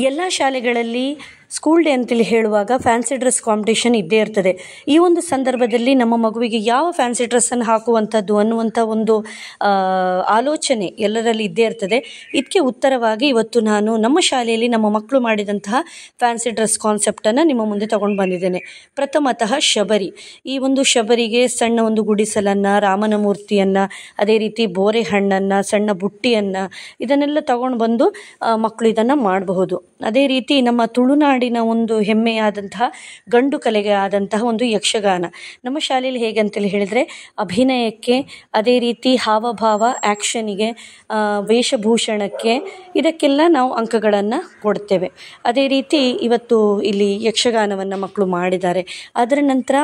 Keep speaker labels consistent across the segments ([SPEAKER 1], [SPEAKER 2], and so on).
[SPEAKER 1] ಎಲ್ಲ ಶಾಲೆಗಳಲ್ಲಿ school day ಅಂತೇಳಿ ಹೇಳುವಾಗ ಫ್ಯಾನ್ಸಿ ಡ್ರೆಸ್ ಕಾಂಪಿಟೇಷನ್ ಇದ್ದೇ ಇರ್ತದೆ. ಈ ಒಂದು ಸಂದರ್ಭದಲ್ಲಿ ನಮ್ಮ ಮಗುವಿಗೆ ಯಾವ ಫ್ಯಾನ್ಸಿ ಡ್ರೆಸ್ಸನ್ನು ಹಾಕುವಂಥದ್ದು ಅನ್ನುವಂಥ ಒಂದು ಆಲೋಚನೆ ಎಲ್ಲರಲ್ಲಿ ಇದ್ದೇ ಇರ್ತದೆ. ಇದಕ್ಕೆ ಉತ್ತರವಾಗಿ ಇವತ್ತು ನಾನು ನಮ್ಮ ಶಾಲೆಯಲ್ಲಿ ನಮ್ಮ ಮಕ್ಕಳು ಮಾಡಿದಂತಹ ಫ್ಯಾನ್ಸಿ ಡ್ರೆಸ್ ಕಾನ್ಸೆಪ್ಟನ್ನು ನಿಮ್ಮ ಮುಂದೆ ತಗೊಂಡು ಬಂದಿದ್ದೇನೆ. ಪ್ರಥಮತಃ ಶಬರಿ. ಈ ಒಂದು ಶಬರಿಗೆ ಸಣ್ಣ ಒಂದು ಗುಡಿಸಲನ್ನು, ರಾಮನ ಮೂರ್ತಿಯನ್ನು, ಅದೇ ರೀತಿ ಬೋರೆ ಹಣ್ಣನ್ನು, ಸಣ್ಣ ಬುಟ್ಟಿಯನ್ನು ಇದನ್ನೆಲ್ಲ ತಗೊಂಡು ಬಂದು ಮಕ್ಕಳು ಇದನ್ನು ಮಾಡಬಹುದು. ಅದೇ ರೀತಿ ನಮ್ಮ ತುಳುನಾಡಿನ ಒಂದು ಹೆಮ್ಮೆಯಾದಂತಹ ಗಂಡು ಕಲೆಗೆ ಆದಂತಹ ಒಂದು ಯಕ್ಷಗಾನ. ನಮ್ಮ ಶಾಲೆಯಲ್ಲಿ ಹೇಗೆ ಅಂತೇಳಿ ಹೇಳಿದರೆ ಅಭಿನಯಕ್ಕೆ, ಅದೇ ರೀತಿ ಹಾವಭಾವ, ಆ್ಯಕ್ಷನಿಗೆ, ವೇಷಭೂಷಣಕ್ಕೆ ಇದಕ್ಕೆಲ್ಲ ನಾವು ಅಂಕಗಳನ್ನು ಕೊಡ್ತೇವೆ. ಅದೇ ರೀತಿ ಇವತ್ತು ಇಲ್ಲಿ ಯಕ್ಷಗಾನವನ್ನು ಮಕ್ಕಳು ಮಾಡಿದ್ದಾರೆ. ಅದರ ನಂತರ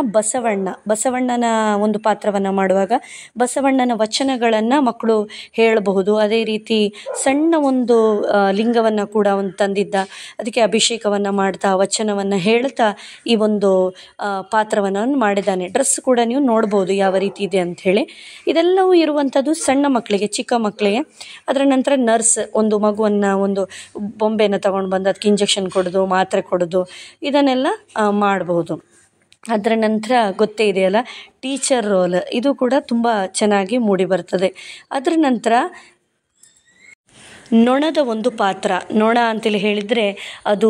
[SPEAKER 1] ಬಸವಣ್ಣನ ಒಂದು ಪಾತ್ರವನ್ನು ಮಾಡುವಾಗ ಬಸವಣ್ಣನ ವಚನಗಳನ್ನು ಮಕ್ಕಳು ಹೇಳಬಹುದು. ಅದೇ ರೀತಿ ಸಣ್ಣ ಒಂದು ಲಿಂಗವನ್ನು ಕೂಡ ಒಂದು ತಂದಿದ್ದ, ಅದಕ್ಕೆ ಅಭಿಷೇಕವನ್ನು ಮಾಡ್ತಾ ವಚನವನ್ನು ಹೇಳ್ತಾ ಈ ಒಂದು ಪಾತ್ರವನ್ನು ಮಾಡಿದ್ದಾನೆ. ಡ್ರೆಸ್ ಕೂಡ ನೀವು ನೋಡ್ಬೋದು ಯಾವ ರೀತಿ ಇದೆ ಅಂಥೇಳಿ. ಇದೆಲ್ಲವೂ ಇರುವಂಥದ್ದು ಸಣ್ಣ ಮಕ್ಕಳಿಗೆ, ಚಿಕ್ಕ ಮಕ್ಕಳಿಗೆ. ಅದರ ನಂತರ ನರ್ಸ್ ಒಂದು ಮಗುವನ್ನು, ಒಂದು ಬೊಂಬೆಯನ್ನು ತಗೊಂಡು ಬಂದು ಅದಕ್ಕೆ ಇಂಜೆಕ್ಷನ್ ಕೊಡೋದು, ಮಾತ್ರೆ ಕೊಡೋದು, ಇದನ್ನೆಲ್ಲ ಮಾಡಬಹುದು. ಅದರ ನಂತರ ಗೊತ್ತೇ ಇದೆಯಲ್ಲ ಟೀಚರ್ ರೋಲ್, ಇದು ಕೂಡ ತುಂಬ ಚೆನ್ನಾಗಿ ಮೂಡಿ ಬರ್ತದೆ. ಅದರ ನಂತರ ನೊಣದ ಒಂದು ಪಾತ್ರ. ನೊಣ ಅಂತೇಳಿ ಹೇಳಿದರೆ ಅದು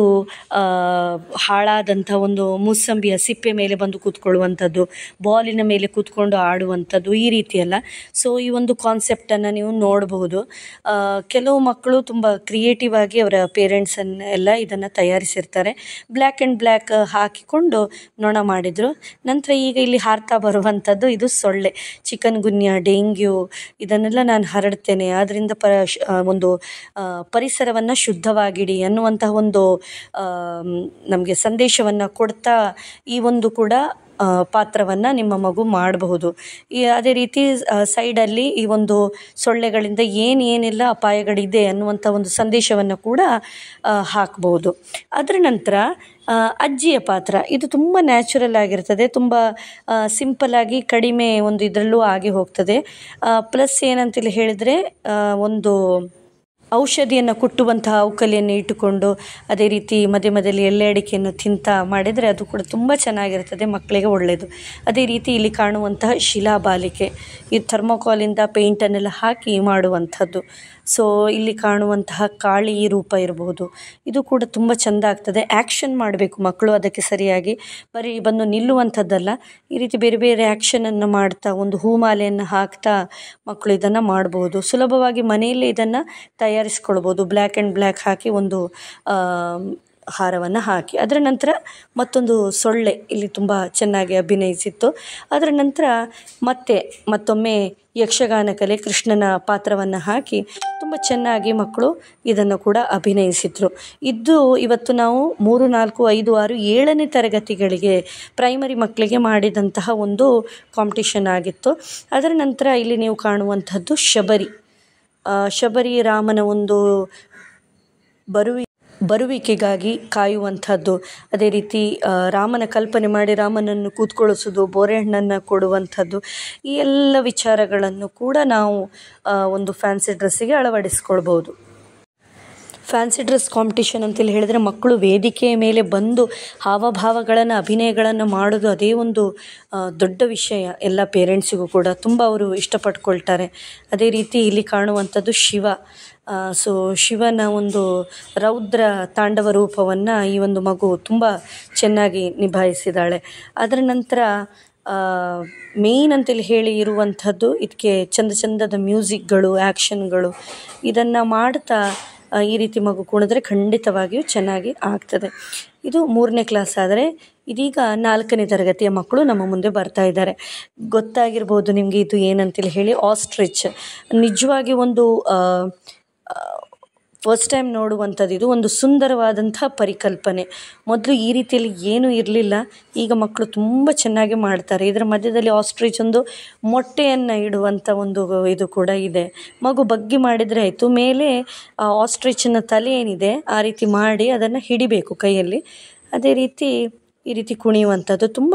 [SPEAKER 1] ಹಾಳಾದಂಥ ಒಂದು ಮೂಸಂಬಿಯ ಸಿಪ್ಪೆ ಮೇಲೆ ಬಂದು ಕೂತ್ಕೊಳ್ಳುವಂಥದ್ದು, ಬಾಲಿನ ಮೇಲೆ ಕೂತ್ಕೊಂಡು ಆಡುವಂಥದ್ದು, ಈ ರೀತಿಯೆಲ್ಲ. ಸೊ ಈ ಒಂದು ಕಾನ್ಸೆಪ್ಟನ್ನು ನೀವು ನೋಡಬಹುದು. ಕೆಲವು ಮಕ್ಕಳು ತುಂಬ ಕ್ರಿಯೇಟಿವ್ ಆಗಿ ಅವರ ಪೇರೆಂಟ್ಸನ್ನು ಎಲ್ಲ ಇದನ್ನು ತಯಾರಿಸಿರ್ತಾರೆ. ಬ್ಲ್ಯಾಕ್ ಆ್ಯಂಡ್ ಬ್ಲ್ಯಾಕ್ ಹಾಕಿಕೊಂಡು ನೊಣ ಮಾಡಿದರು. ನಂತರ ಈಗ ಇಲ್ಲಿ ಹಾರ್ತಾ ಬರುವಂಥದ್ದು ಇದು ಸೊಳ್ಳೆ. ಚಿಕನ್ ಗುನ್ಯಾ, ಡೆಂಗ್ಯೂ ಇದನ್ನೆಲ್ಲ ನಾನು ಹರಡ್ತೇನೆ, ಆದ್ದರಿಂದ ಒಂದು ಪರಿಸರವನ್ನು ಶುದ್ಧವಾಗಿಡಿ ಅನ್ನುವಂತಹ ಒಂದು ನಮಗೆ ಸಂದೇಶವನ್ನು ಕೊಡ್ತಾ ಈ ಒಂದು ಕೂಡ ಪಾತ್ರವನ್ನು ನಿಮ್ಮ ಮಗು ಮಾಡಬಹುದು. ಅದೇ ರೀತಿ ಸೈಡಲ್ಲಿ ಈ ಒಂದು ಸೊಳ್ಳೆಗಳಿಂದ ಏನೆಲ್ಲ ಅಪಾಯಗಳಿದೆ ಅನ್ನುವಂಥ ಒಂದು ಸಂದೇಶವನ್ನು ಕೂಡ ಹಾಕ್ಬೋದು. ಅದರ ನಂತರ ಅಜ್ಜಿಯ ಪಾತ್ರ. ಇದು ತುಂಬ ನ್ಯಾಚುರಲ್ ಆಗಿರ್ತದೆ, ತುಂಬ ಸಿಂಪಲ್ಲಾಗಿ ಕಡಿಮೆ ಒಂದು ಇದರಲ್ಲೂ ಆಗಿ ಹೋಗ್ತದೆ. ಪ್ಲಸ್ ಏನಂತೇಳಿ ಹೇಳಿದರೆ ಒಂದು ಔಷಧಿಯನ್ನು ಕುಟ್ಟುವಂತಹ ಔಕಲಿಯನ್ನು ಇಟ್ಟುಕೊಂಡು ಅದೇ ರೀತಿ ಮಧ್ಯದಲ್ಲಿ ಎಲೆ ಅಡಿಕೆಯನ್ನು ತಿಂತಾ ಮಾಡಿದರೆ ಅದು ಕೂಡ ತುಂಬ ಚೆನ್ನಾಗಿರ್ತದೆ, ಮಕ್ಕಳಿಗೆ ಒಳ್ಳೆಯದು. ಅದೇ ರೀತಿ ಇಲ್ಲಿ ಕಾಣುವಂತಹ ಶಿಲಾಬಾಲಿಕೆ, ಈ ಥರ್ಮೋಕಾಲಿಂದ ಪೇಂಟನ್ನೆಲ್ಲ ಹಾಕಿ ಮಾಡುವಂಥದ್ದು. ಸೊ ಇಲ್ಲಿ ಕಾಣುವಂತಹ ಕಾಳಿ ರೂಪ ಇರಬಹುದು, ಇದು ಕೂಡ ತುಂಬ ಚೆಂದ ಆಗ್ತದೆ. ಆ್ಯಕ್ಷನ್ ಮಾಡಬೇಕು ಮಕ್ಕಳು ಅದಕ್ಕೆ ಸರಿಯಾಗಿ, ಬರೀ ಬಂದು ನಿಲ್ಲುವಂಥದ್ದಲ್ಲ. ಈ ರೀತಿ ಬೇರೆ ಬೇರೆ ಆ್ಯಕ್ಷನನ್ನು ಮಾಡ್ತಾ ಒಂದು ಹೂಮಾಲೆಯನ್ನು ಹಾಕ್ತಾ ಮಕ್ಕಳು ಇದನ್ನು ಮಾಡ್ಬೋದು. ಸುಲಭವಾಗಿ ಮನೆಯಲ್ಲೇ ಇದನ್ನು ತಯಾರಿಸ್ಕೊಳ್ಬೋದು. ಬ್ಲ್ಯಾಕ್ ಆ್ಯಂಡ್ ಬ್ಲ್ಯಾಕ್ ಹಾಕಿ ಒಂದು ಹಾರವನ್ನು ಹಾಕಿ. ಅದರ ನಂತರ ಮತ್ತೊಂದು ಸೊಳ್ಳೆ ಇಲ್ಲಿ ತುಂಬ ಚೆನ್ನಾಗಿ ಅಭಿನಯಿಸಿತ್ತು. ಅದರ ನಂತರ ಮತ್ತೊಮ್ಮೆ ಯಕ್ಷಗಾನ ಕಲೆ, ಕೃಷ್ಣನ ಪಾತ್ರವನ್ನು ಹಾಕಿ ತುಂಬ ಚೆನ್ನಾಗಿ ಮಕ್ಕಳು ಇದನ್ನು ಕೂಡ ಅಭಿನಯಿಸಿದರು. ಇವತ್ತು ನಾವು 3, 4, 5, 6, 7ನೇ ತರಗತಿಗಳಿಗೆ ಪ್ರೈಮರಿ ಮಕ್ಕಳಿಗೆ ಮಾಡಿದಂತಹ ಒಂದು ಕಾಂಪಿಟೇಷನ್ ಆಗಿತ್ತು. ಅದರ ನಂತರ ಇಲ್ಲಿ ನೀವು ಕಾಣುವಂಥದ್ದು ಶಬರಿ ರಾಮನ ಒಂದು ಬರುವಿಕೆಗಾಗಿ ಕಾಯುವಂಥದ್ದು. ಅದೇ ರೀತಿ ರಾಮನ ಕಲ್ಪನೆ ಮಾಡಿ ರಾಮನನ್ನು ಕೂತ್ಕೊಳ್ಳಿಸೋದು, ಬೋರೆಹಣ್ಣನ್ನು ಕೊಡುವಂಥದ್ದು, ಈ ಎಲ್ಲ ವಿಚಾರಗಳನ್ನು ಕೂಡ ನಾವು ಒಂದು ಫ್ಯಾನ್ಸಿ ಡ್ರೆಸ್ಸಿಗೆ ಅಳವಡಿಸ್ಕೊಳ್ಬೋದು. ಫ್ಯಾನ್ಸಿ ಡ್ರೆಸ್ ಕಾಂಪಿಟೇಷನ್ ಅಂತೇಳಿ ಹೇಳಿದರೆ ಮಕ್ಕಳು ವೇದಿಕೆಯ ಮೇಲೆ ಬಂದು ಹಾವಭಾವಗಳನ್ನು, ಅಭಿನಯಗಳನ್ನು ಮಾಡೋದು ಅದೇ ಒಂದು ದೊಡ್ಡ ವಿಷಯ. ಎಲ್ಲ ಪೇರೆಂಟ್ಸಿಗೂ ಕೂಡ ತುಂಬ ಅವರು ಇಷ್ಟಪಟ್ಕೊಳ್ತಾರೆ. ಅದೇ ರೀತಿ ಇಲ್ಲಿ ಕಾಣುವಂಥದ್ದು ಶಿವನ ಒಂದು ರೌದ್ರ ತಾಂಡವ ರೂಪವನ್ನು ಈ ಒಂದು ಮಗು ತುಂಬ ಚೆನ್ನಾಗಿ ನಿಭಾಯಿಸಿದ್ದಾಳೆ. ಅದರ ನಂತರ ಮೇಯ್ನ್ ಅಂತೇಳಿ ಹೇಳಿ ಇರುವಂಥದ್ದು ಇದಕ್ಕೆ ಚಂದದ ಮ್ಯೂಸಿಕ್ಗಳು, ಆ್ಯಕ್ಷನ್ಗಳು, ಇದನ್ನು ಮಾಡ್ತಾ ಈ ರೀತಿ ಮಗು ಕುಣಿದ್ರೆ ಖಂಡಿತವಾಗಿಯೂ ಚೆನ್ನಾಗಿ ಆಗ್ತದೆ. ಇದು 3ನೇ ಕ್ಲಾಸ್. ಆದರೆ ಇದೀಗ 4ನೇ ತರಗತಿಯ ಮಕ್ಕಳು ನಮ್ಮ ಮುಂದೆ ಬರ್ತಾ ಇದ್ದಾರೆ. ಗೊತ್ತಾಗಿರ್ಬೋದು ನಿಮಗೆ ಇದು ಏನಂತೇಳಿ ಹೇಳಿ. ಆಸ್ಟ್ರಿಚ್ ನಿಜವಾಗಿ ಒಂದು ಫಸ್ಟ್ ಟೈಮ್ ನೋಡುವಂಥದ್ದು. ಇದು ಒಂದು ಸುಂದರವಾದಂಥ ಪರಿಕಲ್ಪನೆ. ಮೊದಲು ಈ ರೀತಿಯಲ್ಲಿ ಏನೂ ಇರಲಿಲ್ಲ, ಈಗ ಮಕ್ಕಳು ತುಂಬ ಚೆನ್ನಾಗಿ ಮಾಡ್ತಾರೆ. ಇದರ ಮಧ್ಯದಲ್ಲಿ ಆಸ್ಟ್ರಿಚ್ ಒಂದು ಮೊಟ್ಟೆಯನ್ನು ಇಡುವಂಥ ಒಂದು ಇದು ಕೂಡ ಇದೆ. ಮಗು ಬಗ್ಗಿ ಮಾಡಿದರೆ ಆಯಿತು, ಮೇಲೆ ಆಸ್ಟ್ರಿಚ್ನ ತಲೆ ಏನಿದೆ ಆ ರೀತಿ ಮಾಡಿ ಅದನ್ನು ಹಿಡಿಬೇಕು ಕೈಯಲ್ಲಿ. ಅದೇ ರೀತಿ ಈ ರೀತಿ ಕುಣಿಯುವಂಥದ್ದು ತುಂಬ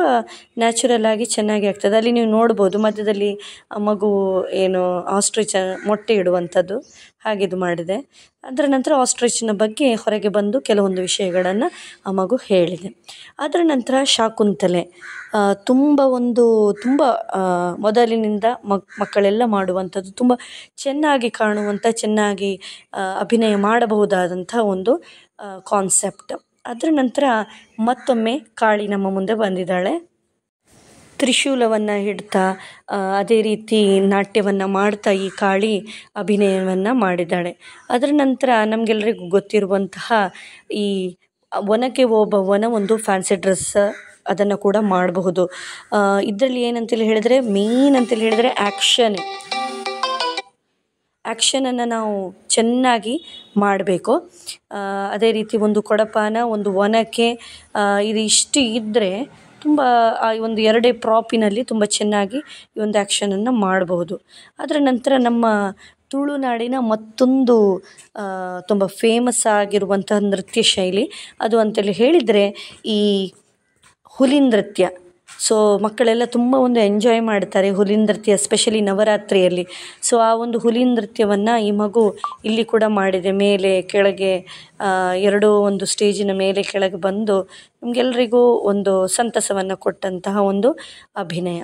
[SPEAKER 1] ನ್ಯಾಚುರಲ್ ಆಗಿ ಚೆನ್ನಾಗಿ ಆಗ್ತದೆ. ಅಲ್ಲಿ ನೀವು ನೋಡ್ಬೋದು ಮಧ್ಯದಲ್ಲಿ ಆ ಮಗು ಏನು ಆಸ್ಟ್ರಿಚ್ ಮೊಟ್ಟೆ ಇಡುವಂಥದ್ದು ಹಾಗಿದು ಮಾಡಿದೆ. ಅದರ ನಂತರ ಆಸ್ಟ್ರಿಚ್ನ ಬಗ್ಗೆ ಹೊರಗೆ ಬಂದು ಕೆಲವೊಂದು ವಿಷಯಗಳನ್ನು ಆ ಮಗು ಹೇಳಿದೆ. ಅದರ ನಂತರ ಶಾಕುಂತಲೆ ತುಂಬ ಮೊದಲಿನಿಂದ ಮಕ್ಕಳೆಲ್ಲ ಮಾಡುವಂಥದ್ದು, ತುಂಬ ಚೆನ್ನಾಗಿ ಕಾಣುವಂಥ, ಚೆನ್ನಾಗಿ ಅಭಿನಯ ಮಾಡಬಹುದಾದಂಥ ಒಂದು ಕಾನ್ಸೆಪ್ಟ್. ಅದರ ನಂತರ ಮತ್ತೊಮ್ಮೆ ಕಾಳಿ ನಮ್ಮ ಮುಂದೆ ಬಂದಿದ್ದಾಳೆ. ತ್ರಿಶೂಲವನ್ನು ಹಿಡ್ತಾ ಅದೇ ರೀತಿ ನಾಟ್ಯವನ್ನು ಮಾಡ್ತಾ ಈ ಕಾಳಿ ಅಭಿನಯವನ್ನು ಮಾಡಿದ್ದಾಳೆ. ಅದರ ನಂತರ ನಮಗೆಲ್ಲರಿಗೂ ಗೊತ್ತಿರುವಂತಹ ಈ ಒನಕೆ ಓಬವ್ವನ ಒಂದು ಫ್ಯಾನ್ಸಿ ಡ್ರೆಸ್ ಅದನ್ನು ಕೂಡ ಮಾಡಬಹುದು. ಇದರಲ್ಲಿ ಏನಂತೇಳಿ ಹೇಳಿದರೆ, ಮೇನ್ ಅಂತೇಳಿ ಹೇಳಿದರೆ ಆ್ಯಕ್ಷನನ್ನು ನಾವು ಚೆನ್ನಾಗಿ ಮಾಡಬೇಕು. ಅದೇ ರೀತಿ ಒಂದು ಕೊಡಪಾನ, ಒಂದು ಒನಕೆ, ಇದು ಇಷ್ಟು ಇದ್ದರೆ ತುಂಬ ಒಂದು 2 ಪ್ರಾಪಿನಲ್ಲಿ ತುಂಬ ಚೆನ್ನಾಗಿ ಈ ಒಂದು ಆ್ಯಕ್ಷನನ್ನು ಮಾಡಬಹುದು. ಅದರ ನಂತರ ನಮ್ಮ ತುಳುನಾಡಿನ ಮತ್ತೊಂದು ತುಂಬ ಫೇಮಸ್ ಆಗಿರುವಂತಹ ನೃತ್ಯ ಶೈಲಿ ಅದು ಅಂತೇಳಿ ಹೇಳಿದರೆ ಈ ಹುಲಿ ನೃತ್ಯ. ಸೊ ಮಕ್ಕಳೆಲ್ಲ ತುಂಬ ಒಂದು ಎಂಜಾಯ್ ಮಾಡ್ತಾರೆ ಹುಲಿ ನೃತ್ಯ, ಎಸ್ಪೆಷಲಿ ನವರಾತ್ರಿಯಲ್ಲಿ. ಸೊ ಆ ಒಂದು ಹುಲಿ ನೃತ್ಯವನ್ನು ಈ ಮಗು ಇಲ್ಲಿ ಕೂಡ ಮಾಡಿದೆ. ಮೇಲೆ ಕೆಳಗೆ ಎರಡೂ ಒಂದು ಸ್ಟೇಜಿನ ಮೇಲೆ ಕೆಳಗೆ ಬಂದು ನಮಗೆಲ್ಲರಿಗೂ ಒಂದು ಸಂತಸವನ್ನು ಕೊಟ್ಟಂತಹ ಒಂದು ಅಭಿನಯ.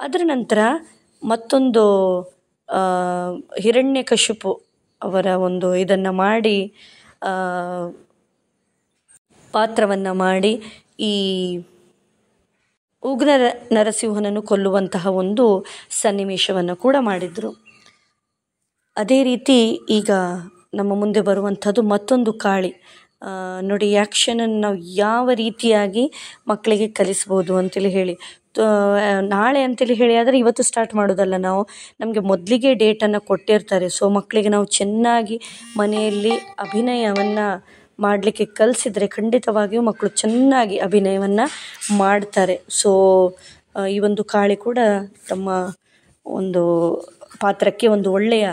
[SPEAKER 1] ಅದರ ನಂತರ ಮತ್ತೊಂದು ಹಿರಣ್ಯಕಶಿಪು ಅವರ ಒಂದು ಇದನ್ನು ಮಾಡಿ ಪಾತ್ರವನ್ನು ಮಾಡಿ ಈ ಉಗ್ರ ನರಸಿಂಹನನ್ನು ಕೊಲ್ಲುವಂತಹ ಒಂದು ಸನ್ನಿವೇಶವನ್ನು ಕೂಡ ಮಾಡಿದರು. ಅದೇ ರೀತಿ ಈಗ ನಮ್ಮ ಮುಂದೆ ಬರುವಂಥದ್ದು ಮತ್ತೊಂದು ಕಾಳಿ. ನೋಡಿ, ಆ್ಯಕ್ಷನನ್ನು ನಾವು ಯಾವ ರೀತಿಯಾಗಿ ಮಕ್ಕಳಿಗೆ ಕಲಿಸ್ಬೋದು ಅಂತೇಳಿ ಹೇಳಿ, ನಾಳೆ ಅಂತೇಳಿ ಹೇಳಿ ಆದರೆ ಇವತ್ತು ಸ್ಟಾರ್ಟ್ ಮಾಡೋದಲ್ಲ ನಾವು, ನಮಗೆ ಮೊದಲಿಗೆ ಡೇಟನ್ನು ಕೊಟ್ಟಿರ್ತಾರೆ. ಸೊ ಮಕ್ಕಳಿಗೆ ನಾವು ಚೆನ್ನಾಗಿ ಮನೆಯಲ್ಲಿ ಅಭಿನಯವನ್ನು ಮಾಡಲಿಕ್ಕೆ ಕಲಿಸಿದರೆ ಖಂಡಿತವಾಗಿಯೂ ಮಕ್ಕಳು ಚೆನ್ನಾಗಿ ಅಭಿನಯವನ್ನು ಮಾಡ್ತಾರೆ. ಸೊ ಈ ಒಂದು ಕಾಳಿ ಕೂಡ ತಮ್ಮ ಒಂದು ಪಾತ್ರಕ್ಕೆ ಒಂದು ಒಳ್ಳೆಯ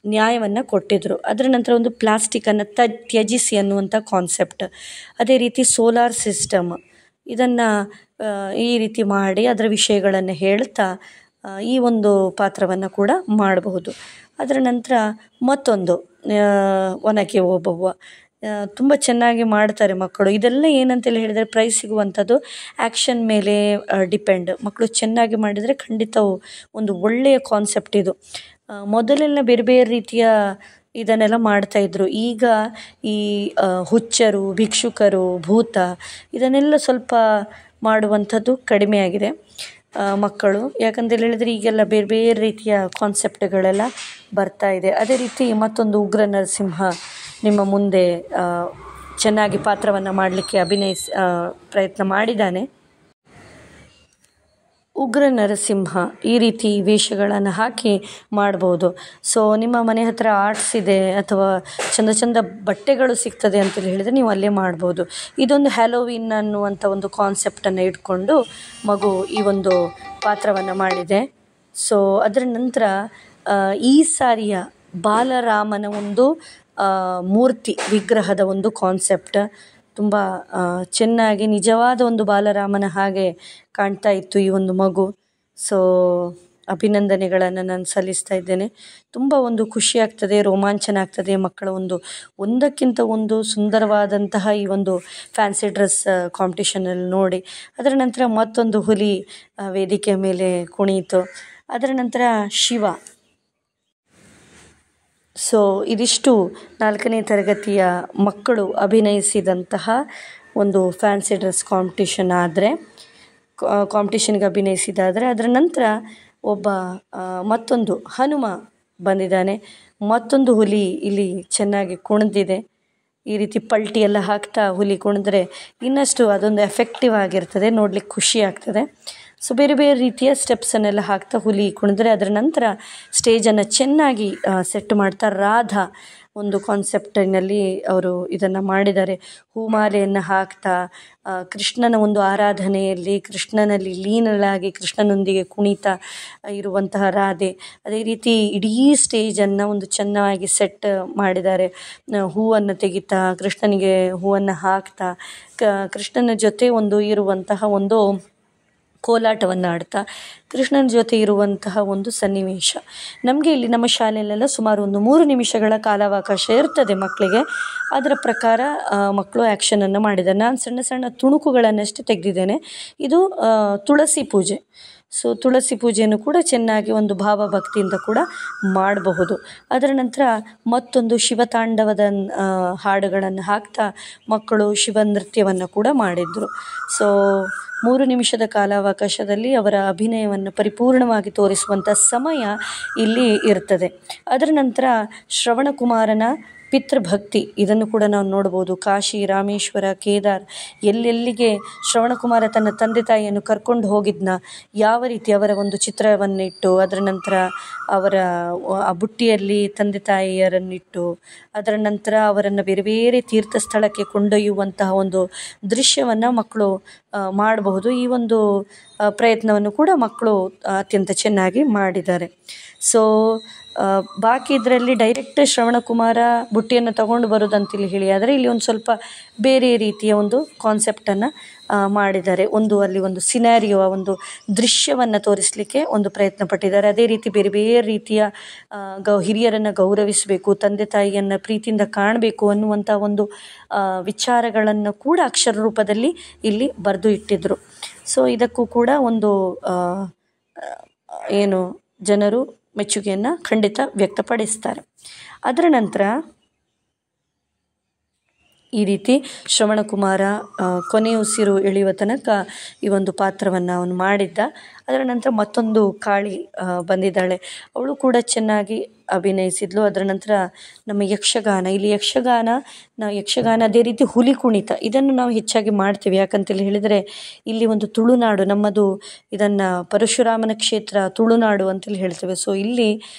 [SPEAKER 1] ನ್ಯಾಯವನ್ನು ಕೊಟ್ಟಿದ್ದರು. ಅದರ ನಂತರ ಒಂದು ಪ್ಲಾಸ್ಟಿಕ್ಕನ್ನು ತ್ಯಜಿಸಿ ಅನ್ನುವಂಥ ಕಾನ್ಸೆಪ್ಟ್. ಅದೇ ರೀತಿ ಸೋಲಾರ್ ಸಿಸ್ಟಮ್, ಇದನ್ನು ಈ ರೀತಿ ಮಾಡಿ ಅದರ ವಿಷಯಗಳನ್ನು ಹೇಳ್ತಾ ಈ ಒಂದು ಪಾತ್ರವನ್ನು ಕೂಡ ಮಾಡಬಹುದು. ಅದರ ನಂತರ ಮತ್ತೊಂದು ಒನಕೆ ಓಬವ್ವ ತುಂಬ ಚೆನ್ನಾಗಿ ಮಾಡ್ತಾರೆ ಮಕ್ಕಳು. ಇದೆಲ್ಲ ಏನಂತೇಳಿ ಹೇಳಿದರೆ ಪ್ರೈಸ್ ಸಿಗುವಂಥದ್ದು ಆ್ಯಕ್ಷನ್ ಮೇಲೆ ಡಿಪೆಂಡ್. ಮಕ್ಕಳು ಚೆನ್ನಾಗಿ ಮಾಡಿದರೆ ಖಂಡಿತವು ಒಂದು ಒಳ್ಳೆಯ ಕಾನ್ಸೆಪ್ಟ್ ಇದು. ಮೊದಲೆಲ್ಲ ಬೇರೆ ಬೇರೆ ರೀತಿಯ ಇದನ್ನೆಲ್ಲ ಮಾಡ್ತಾಯಿದ್ರು. ಈಗ ಈ ಹುಚ್ಚರು, ಭಿಕ್ಷುಕರು, ಭೂತ ಇದನ್ನೆಲ್ಲ ಸ್ವಲ್ಪ ಮಾಡುವಂಥದ್ದು ಕಡಿಮೆಯಾಗಿದೆ ಮಕ್ಕಳು. ಯಾಕಂತೇಳಿ ಹೇಳಿದರೆ ಈಗೆಲ್ಲ ಬೇರೆ ಬೇರೆ ರೀತಿಯ ಕಾನ್ಸೆಪ್ಟ್ಗಳೆಲ್ಲ ಬರ್ತಾ ಇದೆ. ಅದೇ ರೀತಿ ಮತ್ತೊಂದು ಉಗ್ರ ನರಸಿಂಹ ನಿಮ್ಮ ಮುಂದೆ ಚೆನ್ನಾಗಿ ಪಾತ್ರವನ್ನು ಮಾಡಲಿಕ್ಕೆ ಪ್ರಯತ್ನ ಮಾಡಿದ್ದಾನೆ. ಉಗ್ರ ನರಸಿಂಹ ಈ ರೀತಿ ವೇಷಗಳನ್ನು ಹಾಕಿ ಮಾಡ್ಬೋದು. ಸೊ ನಿಮ್ಮ ಮನೆ ಹತ್ತಿರ ಆರ್ಟ್ಸ್ ಇದೆ ಅಥವಾ ಚಂದ ಚಂದ ಬಟ್ಟೆಗಳು ಸಿಗ್ತದೆ ಅಂತೇಳಿ ಹೇಳಿದರೆ ನೀವು ಅಲ್ಲೇ ಮಾಡ್ಬೋದು. ಇದೊಂದು ಹ್ಯಾಲೋವಿನ್ ಅನ್ನುವಂಥ ಒಂದು ಕಾನ್ಸೆಪ್ಟನ್ನು ಇಟ್ಕೊಂಡು ಮಗು ಈ ಒಂದು ಪಾತ್ರವನ್ನು ಮಾಡಿದೆ. ಸೊ ಅದರ ನಂತರ ಈ ಸಾರಿಯ ಬಾಲರಾಮನ ಒಂದು ಮೂರ್ತಿ ವಿಗ್ರಹದ ಒಂದು ಕಾನ್ಸೆಪ್ಟ್ ತುಂಬ ಚೆನ್ನಾಗಿ ನಿಜವಾದ ಒಂದು ಬಾಲರಾಮನ ಹಾಗೆ ಕಾಣ್ತಾ ಇತ್ತು ಈ ಒಂದು ಮಗು. ಸೊ ಅಭಿನಂದನೆಗಳನ್ನು ನಾನು ಸಲ್ಲಿಸ್ತಾ ಇದ್ದೇನೆ. ತುಂಬ ಒಂದು ಖುಷಿಯಾಗ್ತದೆ, ರೋಮಾಂಚನ ಆಗ್ತದೆ ಮಕ್ಕಳ ಒಂದಕ್ಕಿಂತ ಒಂದು ಸುಂದರವಾದಂತಹ ಈ ಒಂದು ಫ್ಯಾನ್ಸಿ ಡ್ರೆಸ್ ಕಾಂಪಿಟೇಷನಲ್ಲಿ ನೋಡಿ. ಅದರ ನಂತರ ಮತ್ತೊಂದು ಹುಲಿ ವೇದಿಕೆಯ ಮೇಲೆ ಕುಣಿಯಿತು. ಅದರ ನಂತರ ಶಿವ. ಸೊ ಇದಿಷ್ಟು 4ನೇ ತರಗತಿಯ ಮಕ್ಕಳು ಅಭಿನಯಿಸಿದಂತಹ ಒಂದು ಫ್ಯಾನ್ಸಿ ಡ್ರೆಸ್ ಕಾಂಪಿಟೇಷನ್ಗೆ ಅಭಿನಯಿಸಿದಾದರೆ ಅದರ ನಂತರ ಮತ್ತೊಂದು ಹನುಮ ಬಂದಿದ್ದಾನೆ. ಮತ್ತೊಂದು ಹುಲಿ ಇಲ್ಲಿ ಚೆನ್ನಾಗಿ ಕುಣಿದಿದೆ. ಈ ರೀತಿ ಪಲ್ಟಿ ಎಲ್ಲ ಹಾಕ್ತಾ ಹುಲಿ ಕುಣಿದ್ರೆ ಇನ್ನಷ್ಟು ಅದೊಂದು ಎಫೆಕ್ಟಿವ್ ಆಗಿರ್ತದೆ, ನೋಡ್ಲಿಕ್ಕೆ ಖುಷಿ ಆಗ್ತದೆ. ಸೊ ಬೇರೆ ಬೇರೆ ರೀತಿಯ ಸ್ಟೆಪ್ಸನ್ನೆಲ್ಲ ಹಾಕ್ತಾ ಹುಲಿ ಕುಣಿದ್ರೆ ಅದರ ನಂತರ ಸ್ಟೇಜನ್ನು ಚೆನ್ನಾಗಿ ಸೆಟ್ ಮಾಡ್ತಾ ರಾಧಾ ಒಂದು ಕಾನ್ಸೆಪ್ಟಿನಲ್ಲಿ ಅವರು ಇದನ್ನು ಮಾಡಿದ್ದಾರೆ. ಹೂಮಾಲೆಯನ್ನು ಹಾಕ್ತಾ ಕೃಷ್ಣನ ಒಂದು ಆರಾಧನೆಯಲ್ಲಿ ಕೃಷ್ಣನಲ್ಲಿ ಲೀನಳಾಗಿ ಕೃಷ್ಣನೊಂದಿಗೆ ಕುಣಿತಾ ಇರುವಂತಹ ರಾಧೆ. ಅದೇ ರೀತಿ ಇಡೀ ಸ್ಟೇಜನ್ನು ಒಂದು ಚೆನ್ನಾಗಿ ಸೆಟ್ ಮಾಡಿದ್ದಾರೆ. ಹೂವನ್ನು ತೆಗಿತಾ ಕೃಷ್ಣನಿಗೆ ಹೂವನ್ನು ಹಾಕ್ತಾ ಕೃಷ್ಣನ ಜೊತೆ ಒಂದು ಇರುವಂತಹ ಒಂದು ಕೋಲಾಟವನ್ನು ಆಡ್ತಾ ಕೃಷ್ಣನ ಜೊತೆ ಇರುವಂತಹ ಒಂದು ಸನ್ನಿವೇಶ. ನಮಗೆ ಇಲ್ಲಿ ನಮ್ಮ ಶಾಲೆಯಲ್ಲೆಲ್ಲ ಸುಮಾರು ಒಂದು 3 ನಿಮಿಷಗಳ ಕಾಲಾವಕಾಶ ಇರ್ತದೆ ಮಕ್ಕಳಿಗೆ. ಅದರ ಪ್ರಕಾರ ಮಕ್ಕಳು ಆ್ಯಕ್ಷನನ್ನು ಮಾಡಿದ್ದಾರೆ. ನಾನು ಸಣ್ಣ ಸಣ್ಣ ತುಣುಕುಗಳನ್ನಷ್ಟೇ ತೆಗೆದಿದ್ದೇನೆ. ಇದು ತುಳಸಿ ಪೂಜೆ. ಸೊ ತುಳಸಿ ಪೂಜೆಯನ್ನು ಕೂಡ ಚೆನ್ನಾಗಿ ಒಂದು ಭಾವಭಕ್ತಿಯಿಂದ ಕೂಡ ಮಾಡಬಹುದು. ಅದರ ನಂತರ ಮತ್ತೊಂದು ಶಿವತಾಂಡವದ ಹಾಡುಗಳನ್ನು ಹಾಕ್ತಾ ಮಕ್ಕಳು ಶಿವ ನೃತ್ಯವನ್ನು ಕೂಡ ಮಾಡಿದರು. ಸೊ 3 ನಿಮಿಷದ ಕಾಲಾವಕಾಶದಲ್ಲಿ ಅವರ ಅಭಿನಯವನ್ನು ಪರಿಪೂರ್ಣವಾಗಿ ತೋರಿಸುವಂಥ ಸಮಯ ಇಲ್ಲಿ ಇರ್ತದೆ. ಅದರ ನಂತರ ಶ್ರವಣಕುಮಾರನ ಪಿತೃಭಕ್ತಿ ಇದನ್ನು ಕೂಡ ನಾವು ನೋಡ್ಬೋದು. ಕಾಶಿ, ರಾಮೇಶ್ವರ, ಕೇದಾರ್ ಎಲ್ಲೆಲ್ಲಿಗೆ ಶ್ರವಣಕುಮಾರ ತನ್ನ ತಂದೆ ತಾಯಿಯನ್ನು ಕರ್ಕೊಂಡು ಹೋಗಿದ್ನ, ಯಾವ ರೀತಿ ಅವರ ಒಂದು ಚಿತ್ರವನ್ನಿಟ್ಟು ಅದರ ನಂತರ ಅವರ ಆ ಬುಟ್ಟಿಯಲ್ಲಿ ತಂದೆ ತಾಯಿಯರನ್ನಿಟ್ಟು ಅದರ ನಂತರ ಅವರನ್ನು ಬೇರೆ ಬೇರೆ ತೀರ್ಥ ಸ್ಥಳಕ್ಕೆ ಕೊಂಡೊಯ್ಯುವಂತಹ ಒಂದು ದೃಶ್ಯವನ್ನು ಮಕ್ಕಳು ಮಾಡಬಹುದು. ಈ ಒಂದು ಪ್ರಯತ್ನವನ್ನು ಕೂಡ ಮಕ್ಕಳು ಅತ್ಯಂತ ಚೆನ್ನಾಗಿ ಮಾಡಿದ್ದಾರೆ. ಸೊ ಬಾಕಿ ಇದರಲ್ಲಿ ಡೈರೆಕ್ಟ್ ಶ್ರವಣಕುಮಾರ ಬುಟ್ಟಿಯನ್ನು ತಗೊಂಡು ಬರೋದಂತೇಳಿ ಹೇಳಿ, ಆದರೆ ಇಲ್ಲಿ ಒಂದು ಸ್ವಲ್ಪ ಬೇರೆ ರೀತಿಯ ಒಂದು ಕಾನ್ಸೆಪ್ಟನ್ನು ಮಾಡಿದ್ದಾರೆ. ಅಲ್ಲಿ ಒಂದು ಸಿನಾರಿಯೋ, ಒಂದು ದೃಶ್ಯವನ್ನು ತೋರಿಸಲಿಕ್ಕೆ ಒಂದು ಪ್ರಯತ್ನ ಪಟ್ಟಿದ್ದಾರೆ. ಅದೇ ರೀತಿ ಬೇರೆ ಬೇರೆ ರೀತಿಯ ಹಿರಿಯರನ್ನು ಗೌರವಿಸಬೇಕು, ತಂದೆ ತಾಯಿಯನ್ನು ಪ್ರೀತಿಯಿಂದ ಕಾಣಬೇಕು ಅನ್ನುವಂಥ ಒಂದು ವಿಚಾರಗಳನ್ನು ಕೂಡ ಅಕ್ಷರ ರೂಪದಲ್ಲಿ ಇಲ್ಲಿ ಬರೆದು ಇಟ್ಟಿದ್ರು. ಸೊ ಇದಕ್ಕೂ ಕೂಡ ಒಂದು ಜನರು ಮೆಚ್ಚುಗೆಯನ್ನು ಖಂಡಿತ ವ್ಯಕ್ತಪಡಿಸ್ತಾರೆ. ಅದರ ನಂತರ ಈ ರೀತಿ ಶ್ರವಣಕುಮಾರ ಕೊನೆಯುಸಿರು ಎಳೆಯುವ ತನಕ ಈ ಒಂದು ಪಾತ್ರವನ್ನು ಅವನು ಮಾಡಿದ್ದ. ಅದರ ನಂತರ ಮತ್ತೊಂದು ಕಾಳಿ ಬಂದಿದ್ದಾಳೆ, ಅವಳು ಕೂಡ ಚೆನ್ನಾಗಿ ಅಭಿನಯಿಸಿದ್ಲು. ಅದರ ನಂತರ ನಮ್ಮ ಯಕ್ಷಗಾನ, ಇಲ್ಲಿ ಯಕ್ಷಗಾನ ಅದೇ ರೀತಿ ಹುಲಿ ಕುಣಿತ ಇದನ್ನು ನಾವು ಹೆಚ್ಚಾಗಿ ಮಾಡ್ತೀವಿ. ಯಾಕಂತೇಳಿ ಹೇಳಿದರೆ ಇಲ್ಲಿ ಒಂದು ತುಳುನಾಡು ನಮ್ಮದು, ಇದನ್ನು ಪರಶುರಾಮನ ಕ್ಷೇತ್ರ ತುಳುನಾಡು ಅಂತೇಳಿ ಹೇಳ್ತೇವೆ. ಸೊ ಇಲ್ಲಿ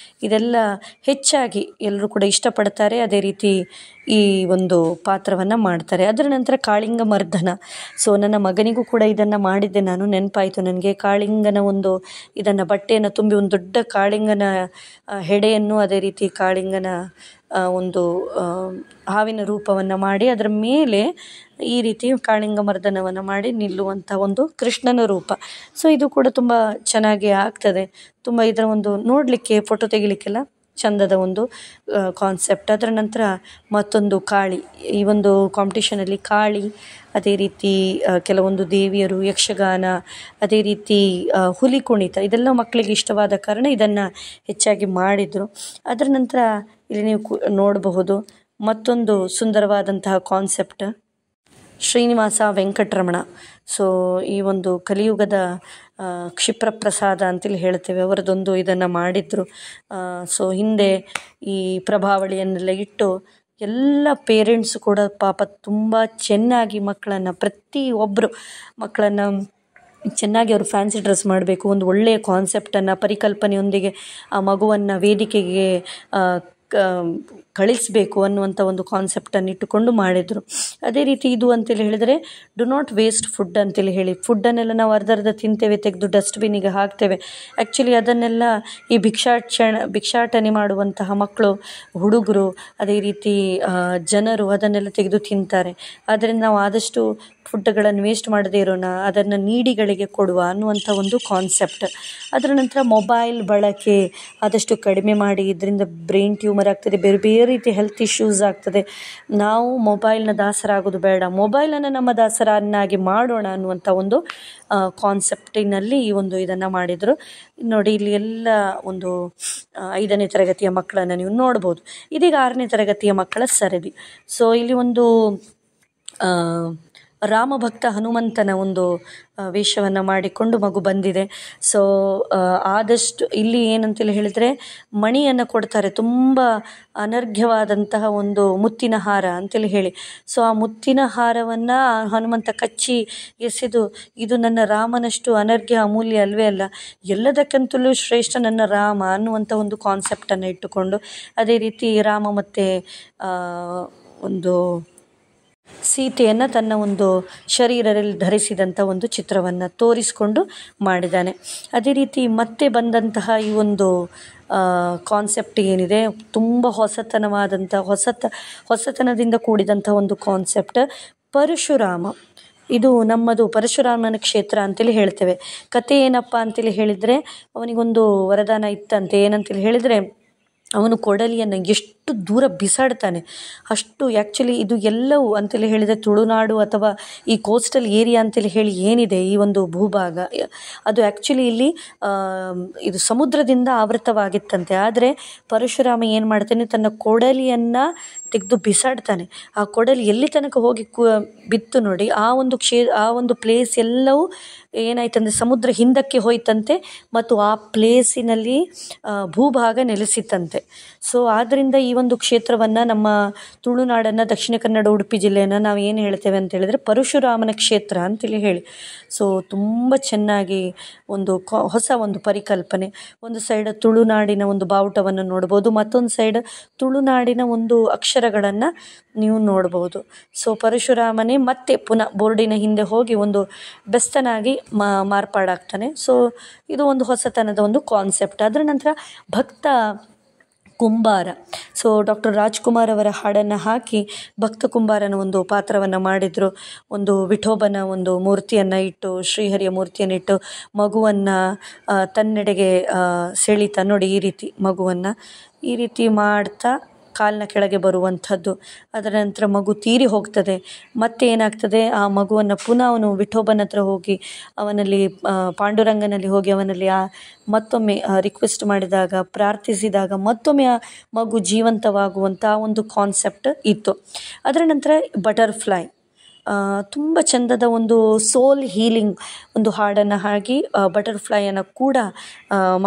[SPEAKER 1] ಇದೆಲ್ಲ ಹೆಚ್ಚಾಗಿ ಎಲ್ಲರೂ ಕೂಡ ಇಷ್ಟಪಡ್ತಾರೆ. ಅದೇ ರೀತಿ ಈ ಒಂದು ಪಾತ್ರವನ್ನು ಮಾಡ್ತಾರೆ. ಅದರ ನಂತರ ಕಾಳಿಂಗ ಮರ್ದನ. ಸೊ ನನ್ನ ಮಗನಿಗೂ ಕೂಡ ಇದನ್ನು ಮಾಡಿದ್ದೆ ನಾನು, ನೆನಪಾಯಿತು ನನಗೆ. ಕಾಳಿಂಗನ ಇದನ್ನು ಬಟ್ಟೆಯನ್ನು ತುಂಬಿ ಒಂದು ದೊಡ್ಡ ಕಾಳಿಂಗನ ಹೆಡೆಯನ್ನು ಅದೇ ರೀತಿ ಕಾಳಿಂಗನ ಒಂದು ಹಾವಿನ ರೂಪವನ್ನು ಮಾಡಿ ಅದರ ಮೇಲೆ ಈ ರೀತಿ ಕಾಳಿಂಗ ಮರ್ದನವನ್ನು ಮಾಡಿ ನಿಲ್ಲುವಂಥ ಒಂದು ಕೃಷ್ಣನ ರೂಪ. ಸೊ ಇದು ಕೂಡ ತುಂಬ ಚೆನ್ನಾಗಿ ಆಗ್ತದೆ. ತುಂಬ ಇದರ ಒಂದು ನೋಡಲಿಕ್ಕೆ ಫೋಟೋ ತೆಗಿಲಿಕ್ಕೆಲ್ಲ ಚಂದದ ಒಂದು ಕಾನ್ಸೆಪ್ಟ್. ಅದರ ನಂತರ ಮತ್ತೊಂದು ಕಾಳಿ, ಈ ಒಂದು ಕಾಂಪಿಟೇಷನಲ್ಲಿ ಕಾಳಿ, ಅದೇ ರೀತಿ ಕೆಲವೊಂದು ದೇವಿಯರು, ಯಕ್ಷಗಾನ, ಅದೇ ರೀತಿ ಹುಲಿ ಕುಣಿತ ಇದೆಲ್ಲ ಮಕ್ಕಳಿಗೆ ಇಷ್ಟವಾದ ಕಾರಣ ಇದನ್ನು ಹೆಚ್ಚಾಗಿ ಮಾಡಿದರು. ಅದರ ನಂತರ ಇಲ್ಲಿ ನೀವು ನೋಡಬಹುದು ಮತ್ತೊಂದು ಸುಂದರವಾದಂತಹ ಕಾನ್ಸೆಪ್ಟ್, ಶ್ರೀನಿವಾಸ ವೆಂಕಟರಮಣ. ಸೊ ಈ ಒಂದು ಕಲಿಯುಗದ ಕ್ಷಿಪ್ರ ಪ್ರಸಾದ ಅಂತೇಳಿ ಹೇಳ್ತೇವೆ, ಅವರದೊಂದು ಇದನ್ನು ಮಾಡಿದರು. ಸೊ ಹಿಂದೆ ಈ ಪ್ರಭಾವಳಿಯನ್ನೆಲ್ಲ ಇಟ್ಟು ಎಲ್ಲ ಪೇರೆಂಟ್ಸು ಕೂಡ ಪಾಪ ತುಂಬ ಚೆನ್ನಾಗಿ ಪ್ರತಿಯೊಬ್ಬರು ಮಕ್ಕಳನ್ನು ಚೆನ್ನಾಗಿ ಅವರು ಫ್ಯಾನ್ಸಿ ಡ್ರೆಸ್ ಮಾಡಬೇಕು, ಒಂದು ಒಳ್ಳೆಯ ಕಾನ್ಸೆಪ್ಟನ್ನು ಪರಿಕಲ್ಪನೆಯೊಂದಿಗೆ ಆ ಮಗುವನ್ನು ವೇದಿಕೆಗೆ ಕಳಿಸಬೇಕು ಅನ್ನುವಂಥ ಒಂದು ಕಾನ್ಸೆಪ್ಟನ್ನು ಇಟ್ಟುಕೊಂಡು ಮಾಡಿದರು. ಅದೇ ರೀತಿ ಇದು ಅಂತೇಳಿ ಹೇಳಿದರೆ ಡು ನಾಟ್ ವೇಸ್ಟ್ ಫುಡ್ ಅಂತೇಳಿ ಹೇಳಿ, ಫುಡ್ಡನ್ನೆಲ್ಲ ನಾವು ಅರ್ಧ ತಿಂತೇವೆ, ತೆಗೆದು ಡಸ್ಟ್ಬಿನ್ನಿಗೆ ಹಾಕ್ತೇವೆ. ಆ್ಯಕ್ಚುಲಿ ಅದನ್ನೆಲ್ಲ ಈ ಭಿಕ್ಷಾಟನೆ ಮಾಡುವಂತಹ ಮಕ್ಕಳು, ಹುಡುಗರು, ಅದೇ ರೀತಿ ಜನರು ಅದನ್ನೆಲ್ಲ ತೆಗೆದು ತಿಂತಾರೆ. ಆದ್ದರಿಂದ ನಾವು ಆದಷ್ಟು ಫುಡ್ಗಳನ್ನು ವೇಸ್ಟ್ ಮಾಡದೇ ಇರೋಣ, ಅದನ್ನು ನೀಡಿಗಳಿಗೆ ಕೊಡುವ ಅನ್ನುವಂಥ ಒಂದು ಕಾನ್ಸೆಪ್ಟ್. ಅದರ ನಂತರ ಮೊಬೈಲ್ ಬಳಕೆ ಆದಷ್ಟು ಕಡಿಮೆ ಮಾಡಿ, ಇದರಿಂದ ಬ್ರೈನ್ ಟ್ಯೂಮರ್ ಆಗ್ತದೆ, ಬೇರೆ ಬೇರೆ ರೀತಿ ಹೆಲ್ತ್ ಇಶ್ಯೂಸ್ ಆಗ್ತದೆ. ನಾವು ಮೊಬೈಲ್ನ ದಾಸರಾಗೋದು ಬೇಡ, ಮೊಬೈಲನ್ನು ನಮ್ಮ ದಾಸರನ್ನಾಗಿ ಮಾಡೋಣ ಅನ್ನುವಂಥ ಒಂದು ಕಾನ್ಸೆಪ್ಟಿನಲ್ಲಿ ಈ ಒಂದು ಇದನ್ನು ಮಾಡಿದರು. ನೋಡಿ ಇಲ್ಲಿ ಎಲ್ಲ ಒಂದು 5ನೇ ತರಗತಿಯ ಮಕ್ಕಳನ್ನು ನೀವು ನೋಡ್ಬೋದು. ಇದೀಗ 6ನೇ ತರಗತಿಯ ಮಕ್ಕಳ ಸರದಿ. ಸೊ ಇಲ್ಲಿ ಒಂದು ರಾಮಭಕ್ತ ಹನುಮಂತನ ಒಂದು ವೇಷವನ್ನು ಮಾಡಿಕೊಂಡು ಮಗು ಬಂದಿದೆ. ಸೊ ಆದಷ್ಟು ಇಲ್ಲಿ ಏನಂತೇಳಿ ಹೇಳಿದರೆ ಮಣಿಯನ್ನು ಕೊಡ್ತಾರೆ, ತುಂಬ ಅನರ್ಘ್ಯವಾದಂತಹ ಒಂದು ಮುತ್ತಿನ ಹಾರ ಅಂತೇಳಿ ಹೇಳಿ. ಸೊ ಆ ಮುತ್ತಿನ ಹಾರವನ್ನು ಹನುಮಂತ ಕಚ್ಚಿ ಎಸೆದು, ಇದು ನನ್ನ ರಾಮನಷ್ಟು ಅನರ್ಘ್ಯ ಅಮೂಲ್ಯ ಅಲ್ವೇ ಅಲ್ಲ, ಎಲ್ಲದಕ್ಕಿಂತಲೂ ಶ್ರೇಷ್ಠ ನನ್ನ ರಾಮ ಅನ್ನುವಂಥ ಒಂದು ಕಾನ್ಸೆಪ್ಟನ್ನು ಇಟ್ಟುಕೊಂಡು, ಅದೇ ರೀತಿ ರಾಮ ಮತ್ತು ಒಂದು ಸೀತೆಯನ್ನು ತನ್ನ ಒಂದು ಶರೀರದಲ್ಲಿ ಧರಿಸಿದಂಥ ಒಂದು ಚಿತ್ರವನ್ನು ತೋರಿಸಿಕೊಂಡು ಮಾಡಿದ್ದಾನೆ. ಅದೇ ರೀತಿ ಮತ್ತೆ ಬಂದಂತಹ ಈ ಒಂದು ಕಾನ್ಸೆಪ್ಟ್ ಏನಿದೆ, ತುಂಬ ಹೊಸತನದಿಂದ ಕೂಡಿದಂಥ ಒಂದು ಕಾನ್ಸೆಪ್ಟ್ ಪರಶುರಾಮ. ಇದು ನಮ್ಮದು ಪರಶುರಾಮನ ಕ್ಷೇತ್ರ ಅಂತೇಳಿ ಹೇಳ್ತೇವೆ. ಕತೆ ಏನಪ್ಪ ಅಂತೇಳಿ ಹೇಳಿದರೆ, ಅವನಿಗೊಂದು ವರದಾನ ಇತ್ತಂತೆ. ಏನಂತೇಳಿ ಹೇಳಿದರೆ, ಅವನು ಕೊಡಲಿಯನ್ನು ಎಷ್ಟು ದೂರ ಬಿಸಾಡ್ತಾನೆ ಅಷ್ಟು. ಆ್ಯಕ್ಚುಲಿ ಇದು ಎಲ್ಲವೂ ಅಂತೇಳಿ ಹೇಳಿದರೆ ತುಳುನಾಡು ಅಥವಾ ಈ ಕೋಸ್ಟಲ್ ಏರಿಯಾ ಅಂತೇಳಿ ಹೇಳಿ ಏನಿದೆ ಈ ಒಂದು ಭೂಭಾಗ, ಅದು ಆ್ಯಕ್ಚುಲಿ ಇಲ್ಲಿ ಇದು ಸಮುದ್ರದಿಂದ ಆವೃತವಾಗಿತ್ತಂತೆ. ಆದರೆ ಪರಶುರಾಮ ಏನು ಮಾಡ್ತಾನೆ, ತನ್ನ ಕೊಡಲಿಯನ್ನು ತೆಗೆದು ಬಿಸಾಡ್ತಾನೆ. ಆ ಕೊಡಲಿ ಎಲ್ಲಿ ತನಕ ಹೋಗಿ ಬಿತ್ತು ನೋಡಿ, ಆ ಒಂದು ಪ್ಲೇಸ್ ಎಲ್ಲವೂ ಏನಾಯ್ತಂದರೆ ಸಮುದ್ರ ಹಿಂದಕ್ಕೆ ಹೋಯ್ತಂತೆ ಮತ್ತು ಆ ಪ್ಲೇಸಿನಲ್ಲಿ ಭೂಭಾಗ ನೆಲೆಸಿತ್ತಂತೆ. ಸೊ ಆದ್ದರಿಂದ ಈ ಒಂದು ಕ್ಷೇತ್ರವನ್ನು, ನಮ್ಮ ತುಳುನಾಡನ್ನು, ದಕ್ಷಿಣ ಕನ್ನಡ, ಉಡುಪಿ ಜಿಲ್ಲೆಯನ್ನು ನಾವು ಏನು ಹೇಳ್ತೇವೆ ಅಂತ ಹೇಳಿದರೆ ಪರಶುರಾಮನ ಕ್ಷೇತ್ರ ಅಂತೇಳಿ ಹೇಳಿ. ಸೊ ತುಂಬ ಚೆನ್ನಾಗಿ ಒಂದು ಹೊಸ ಒಂದು ಪರಿಕಲ್ಪನೆ. ಒಂದು ಸೈಡ್ ತುಳುನಾಡಿನ ಒಂದು ಬಾವುಟವನ್ನು ನೋಡ್ಬೋದು, ಮತ್ತೊಂದು ಸೈಡ್ ತುಳುನಾಡಿನ ಒಂದು ಅಕ್ಷರಗಳನ್ನು ನೀವು ನೋಡ್ಬೋದು. ಸೊ ಪರಶುರಾಮನೇ ಮತ್ತೆ ಪುನಃ ಬೋರ್ಡಿನ ಹಿಂದೆ ಹೋಗಿ ಒಂದು ಬೆಸ್ತನಾಗಿ ಮಾರ್ಪಾಡಾಗ್ತಾನೆ. ಸೊ ಇದು ಒಂದು ಹೊಸತನದ ಒಂದು ಕಾನ್ಸೆಪ್ಟ್. ಅದರ ನಂತರ ಭಕ್ತ ಕುಂಬಾರ. ಸೊ ಡಾಕ್ಟರ್ ರಾಜ್ಕುಮಾರ್ ಅವರ ಹಾಡನ್ನು ಹಾಕಿ ಭಕ್ತ ಕುಂಬಾರನ ಒಂದು ಪಾತ್ರವನ್ನು ಮಾಡಿದರು. ಒಂದು ವಿಠೋಬನ ಒಂದು ಮೂರ್ತಿಯನ್ನು ಇಟ್ಟು, ಶ್ರೀಹರಿಯ ಮೂರ್ತಿಯನ್ನು ಇಟ್ಟು ಮಗುವನ್ನು ತನ್ನೆಡೆಗೆ ಸೆಳೀತಾ ನೋಡಿ, ಈ ರೀತಿ ಮಗುವನ್ನು ಈ ರೀತಿ ಮಾಡ್ತಾ ಕಾಲಿನ ಕೆಳಗೆ ಬರುವಂಥದ್ದು. ಅದರ ನಂತರ ಮಗು ತೀರಿ ಹೋಗ್ತದೆ. ಮತ್ತೆ ಏನಾಗ್ತದೆ, ಆ ಮಗುವನ್ನು ಪುನಃ ಅವನು ವಿಠೋಬನ ಹತ್ರ ಹೋಗಿ ಅವನಲ್ಲಿ ಪಾಂಡುರಂಗನಲ್ಲಿ ಹೋಗಿ ಅವನಲ್ಲಿ ಮತ್ತೊಮ್ಮೆ ರಿಕ್ವೆಸ್ಟ್ ಮಾಡಿದಾಗ, ಪ್ರಾರ್ಥಿಸಿದಾಗ ಮತ್ತೊಮ್ಮೆ ಆ ಮಗು ಜೀವಂತವಾಗುವಂಥ ಒಂದು ಕಾನ್ಸೆಪ್ಟ್ ಇತ್ತು. ಅದರ ನಂತರ ಬಟರ್ಫ್ಲೈ, ತುಂಬ ಚಂದದ ಒಂದು ಸೋಲ್ ಹೀಲಿಂಗ್ ಒಂದು ಹಾಡನ್ನು ಹಾಕಿ ಬಟರ್ಫ್ಲೈಯನ್ನು ಕೂಡ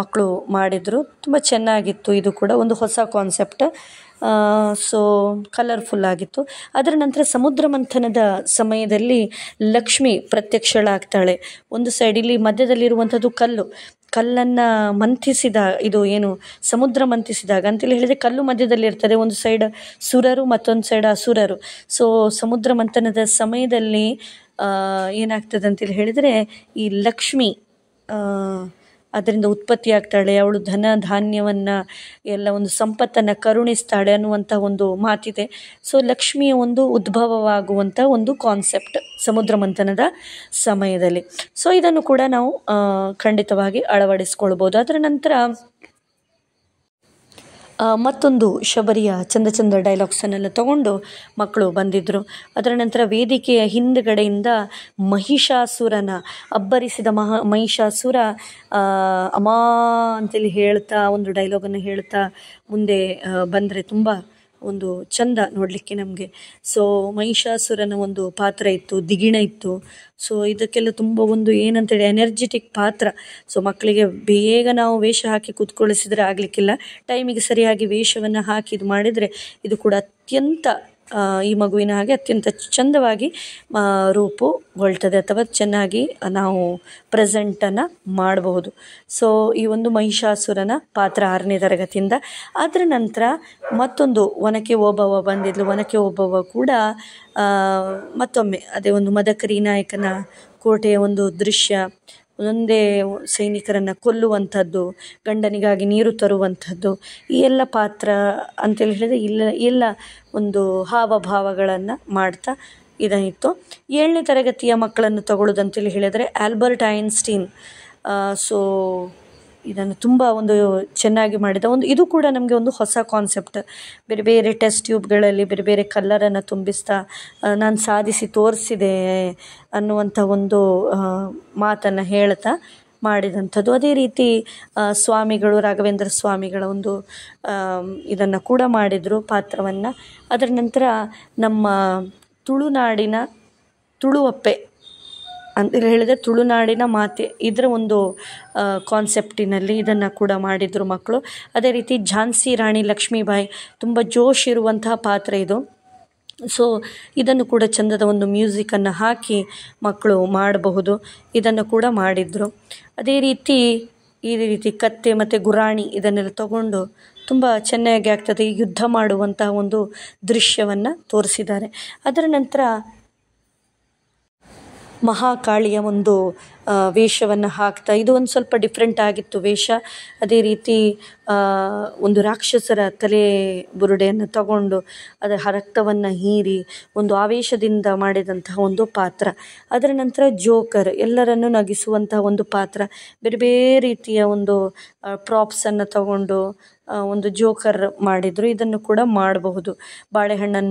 [SPEAKER 1] ಮಕ್ಕಳು ಮಾಡಿದರು. ತುಂಬ ಚೆನ್ನಾಗಿತ್ತು. ಇದು ಕೂಡ ಒಂದು ಹೊಸ ಕಾನ್ಸೆಪ್ಟ್. ಸೊ ಕಲರ್ಫುಲ್ ಆಗಿತ್ತು. ಅದರ ನಂತರ ಸಮುದ್ರ ಮಂಥನದ ಸಮಯದಲ್ಲಿ ಲಕ್ಷ್ಮಿ ಪ್ರತ್ಯಕ್ಷಳಾಗ್ತಾಳೆ. ಒಂದು ಸೈಡ್ ಇಲ್ಲಿ ಮಧ್ಯದಲ್ಲಿರುವಂಥದ್ದು ಕಲ್ಲನ್ನು ಮಂಥಿಸಿದ, ಇದು ಏನು ಸಮುದ್ರ ಮಂಥಿಸಿದಾಗ ಅಂತೇಳಿ ಹೇಳಿದರೆ ಕಲ್ಲು ಮಧ್ಯದಲ್ಲಿ ಇರ್ತದೆ. ಒಂದು ಸೈಡ್ ಸುರರು, ಮತ್ತೊಂದು ಸೈಡ್ ಅಸುರರು. ಸೊ ಸಮುದ್ರ ಮಂಥನದ ಸಮಯದಲ್ಲಿ ಏನಾಗ್ತದೆ ಅಂತೇಳಿ ಹೇಳಿದರೆ, ಈ ಲಕ್ಷ್ಮಿ ಅದರಿಂದ ಉತ್ಪತ್ತಿ ಆಗ್ತಾಳೆ. ಅವಳು ಧನ ಧಾನ್ಯವನ್ನು ಎಲ್ಲ ಒಂದು ಸಂಪತ್ತನ್ನು ಕರುಣಿಸ್ತಾಳೆ ಅನ್ನುವಂಥ ಒಂದು ಮಾತಿದೆ. ಸೊ ಲಕ್ಷ್ಮಿಯ ಒಂದು ಉದ್ಭವವಾಗುವಂಥ ಒಂದು ಕಾನ್ಸೆಪ್ಟ್ ಸಮುದ್ರ ಮಂಥನದ ಸಮಯದಲ್ಲಿ. ಸೊ ಇದನ್ನು ಕೂಡ ನಾವು ಖಂಡಿತವಾಗಿ ಅಳವಡಿಸ್ಕೊಳ್ಬೋದು. ಅದರ ನಂತರ ಮತ್ತೊಂದು ಶಬರಿಯ ಚಂದ ಡೈಲಾಗ್ಸನ್ನೆಲ್ಲ ತಗೊಂಡು ಮಕ್ಕಳು ಬಂದಿದ್ದರು. ಅದರ ನಂತರ ವೇದಿಕೆಯ ಹಿಂದುಗಡೆಯಿಂದ ಮಹಿಷಾಸುರನ ಅಬ್ಬರಿಸಿದ ಮಹಿಷಾಸುರ ಅಮಾ ಅಂತೇಳಿ ಹೇಳ್ತಾ ಒಂದು ಡೈಲಾಗನ್ನು ಹೇಳ್ತಾ ಮುಂದೆ ಬಂದರೆ ತುಂಬ ಒಂದು ಚಂದ ನೋಡಲಿಕ್ಕೆ ನಮಗೆ. ಸೊ ಮಹಿಷಾಸುರನ ಒಂದು ಪಾತ್ರ ಇತ್ತು, ದಿಗಿಣ ಇತ್ತು. ಸೊ ಇದಕ್ಕೆಲ್ಲ ತುಂಬ ಒಂದು ಏನಂತೇಳಿ ಎನರ್ಜೆಟಿಕ್ ಪಾತ್ರ. ಸೊ ಮಕ್ಕಳಿಗೆ ಬೇಗ ನಾವು ವೇಷ ಹಾಕಿ ಕೂತ್ಕೊಳಿಸಿದರೆ ಆಗಲಿಕ್ಕಿಲ್ಲ. ಟೈಮಿಗೆ ಸರಿಯಾಗಿ ವೇಷವನ್ನು ಹಾಕಿ ಇದು ಮಾಡಿದರೆ ಇದು ಕೂಡ ಅತ್ಯಂತ ಈ ಮಗುವಿನ ಹಾಗೆ ಅತ್ಯಂತ ಚಂದವಾಗಿ ರೂಪುಗೊಳ್ತದೆ ಅಥವಾ ಚೆನ್ನಾಗಿ ನಾವು ಪ್ರೆಸೆಂಟನ್ನು ಮಾಡಬಹುದು. ಸೊ ಈ ಒಂದು ಮಹಿಷಾಸುರನ ಪಾತ್ರ 6ನೇ ತರಗತಿಯಿಂದ. ಅದರ ನಂತರ ಮತ್ತೊಂದು ಒನಕೆ ಓಬವ್ವ ಬಂದಿದ್ಲು. ಒನಕೆ ಓಬವ್ವ ಕೂಡ ಮತ್ತೊಮ್ಮೆ ಅದೇ ಒಂದು ಮದಕರಿ ನಾಯಕನ ಕೋಟೆಯ ಒಂದು ದೃಶ್ಯ, ಒಂದೇ ಸೈನಿಕರನ್ನು ಕೊಲ್ಲುವಂಥದ್ದು, ಗಂಡನಿಗಾಗಿ ನೀರು ತರುವಂಥದ್ದು, ಈ ಎಲ್ಲ ಪಾತ್ರ ಅಂತೇಳಿ ಹೇಳಿದರೆ ಎಲ್ಲ ಒಂದು ಹಾವಭಾವಗಳನ್ನು ಮಾಡ್ತಾ ಇದಾಯಿತು. 7ನೇ ತರಗತಿಯ ಮಕ್ಕಳನ್ನು ತಗೊಳ್ಳೋದಂತೇಳಿ ಹೇಳಿದರೆ ಆಲ್ಬರ್ಟ್ ಐನ್ಸ್ಟೀನ್. ಸೊ ಇದನ್ನು ತುಂಬ ಒಂದು ಚೆನ್ನಾಗಿ ಮಾಡಿದ ಇದು ಕೂಡ ನಮಗೆ ಒಂದು ಹೊಸ ಕಾನ್ಸೆಪ್ಟ್. ಬೇರೆ ಬೇರೆ ಟೆಸ್ಟ್ ಟ್ಯೂಬ್ಗಳಲ್ಲಿ ಬೇರೆ ಬೇರೆ ಕಲ್ಲರನ್ನು ತುಂಬಿಸ್ತಾ ನಾನು ಸಾಧಿಸಿ ತೋರಿಸಿದೆ ಅನ್ನುವಂಥ ಒಂದು ಮಾತನ್ನು ಹೇಳ್ತಾ ಮಾಡಿದಂಥದ್ದು. ಅದೇ ರೀತಿ ಸ್ವಾಮಿಗಳು, ರಾಘವೇಂದ್ರ ಸ್ವಾಮಿಗಳ ಒಂದು ಇದನ್ನು ಕೂಡ ಮಾಡಿದರು ಪಾತ್ರವನ್ನು. ಅದರ ನಂತರ ನಮ್ಮ ತುಳುನಾಡಿನ ತುಳುವಪ್ಪೆ ಅಂತ ಹೇಳಿದರೆ ತುಳುನಾಡಿನ ಮಾತೆ, ಇದರ ಒಂದು ಕಾನ್ಸೆಪ್ಟಿನಲ್ಲಿ ಇದನ್ನು ಕೂಡ ಮಾಡಿದರು ಮಕ್ಕಳು. ಅದೇ ರೀತಿ ಝಾನ್ಸಿ ರಾಣಿ ಲಕ್ಷ್ಮೀಬಾಯಿ, ತುಂಬ ಜೋಶ್ ಇರುವಂತಹ ಪಾತ್ರ ಇದು. ಸೊ ಇದನ್ನು ಕೂಡ ಚಂದದ ಒಂದು ಮ್ಯೂಸಿಕನ್ನು ಹಾಕಿ ಮಕ್ಕಳು ಮಾಡಬಹುದು, ಇದನ್ನು ಕೂಡ ಮಾಡಿದರು. ಅದೇ ರೀತಿ ಈ ರೀತಿ ಕತ್ತೆ ಮತ್ತು ಗುರಾಣಿ ಇದನ್ನೆಲ್ಲ ತಗೊಂಡು ತುಂಬ ಚೆನ್ನಾಗಿ ಆಗ್ತದೆ ಯುದ್ಧ ಮಾಡುವಂತಹ ಒಂದು ದೃಶ್ಯವನ್ನು ತೋರಿಸಿದ್ದಾರೆ. ಅದರ ನಂತರ ಮಹಾಕಾಳಿಯ ಒಂದು ವೇಷವನ್ನು ಹಾಕ್ತಾ, ಇದು ಒಂದು ಸ್ವಲ್ಪ ಡಿಫ್ರೆಂಟ್ ಆಗಿತ್ತು ವೇಷ. ಅದೇ ರೀತಿ ಒಂದು ರಾಕ್ಷಸರ ತಲೆ ಬುರುಡೆಯನ್ನು ತಗೊಂಡು ಅದರ ರಕ್ತವನ್ನು ಹೀರಿ ಒಂದು ಆವೇಶದಿಂದ ಮಾಡಿದಂತಹ ಒಂದು ಪಾತ್ರ. ಅದರ ನಂತರ ಜೋಕರ್, ಎಲ್ಲರನ್ನು ನಗಿಸುವಂತಹ ಒಂದು ಪಾತ್ರ. ಬೇರೆ ಬೇರೆ ರೀತಿಯ ಒಂದು ಪ್ರಾಪ್ಸನ್ನು ತಗೊಂಡು ಒಂದು ಜೋಕರ್ ಮಾಡಿದರು. ಇದನ್ನು ಕೂಡ ಮಾಡಬಹುದು. ಬಾಳೆಹಣ್ಣನ್ನು